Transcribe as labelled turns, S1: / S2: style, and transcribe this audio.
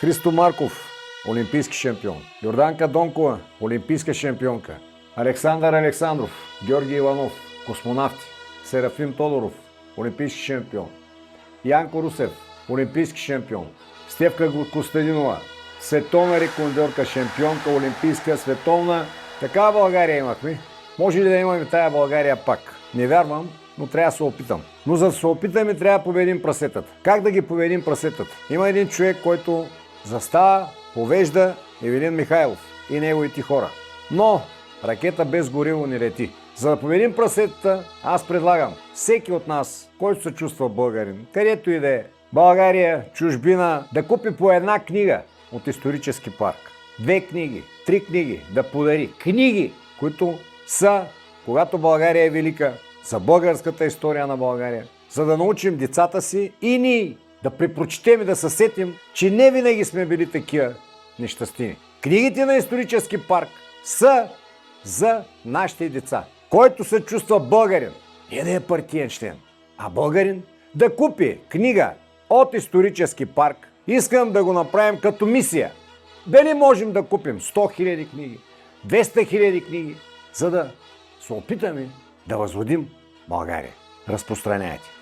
S1: Христо Марков, олимпийски шампион. Йорданка Донкова, олимпийска шампионка. Александър Александров, Георги Иванов, космонавти. Серафим Тодоров, олимпийски шампион. Янко Русев, олимпийски шампион. Стефка Костадинова, световна рекордьорка, шампионка, олимпийска, световна. Така България имахме. Може ли да имаме тая България пак? Не вярвам, но трябва да се опитам. Но за да се опитаме, трябва да победим прасетата. Как да ги победим прасетата? Има един човек, който застава, повежда Евелин Михайлов и неговите хора. Но ракета без гориво не лети. За да победим прасетата, аз предлагам всеки от нас, който се чувства българин, където и да е, България, чужбина, да купи по една книга от исторически парк. 2 книги, 3 книги, да подари. Книги, които са, когато България е велика, за българската история на България, за да научим децата си и ние да препрочетем и да се сетим, че не винаги сме били такива нещастини. Книгите на исторически парк са за нашите деца. Който се чувства българин, не да е партиен член, а българин, да купи книга от исторически парк. Искам да го направим като мисия. Дали можем да купим 100 000 книги, 200 000 книги, за да се опитаме да възродим България. Разпространяйте.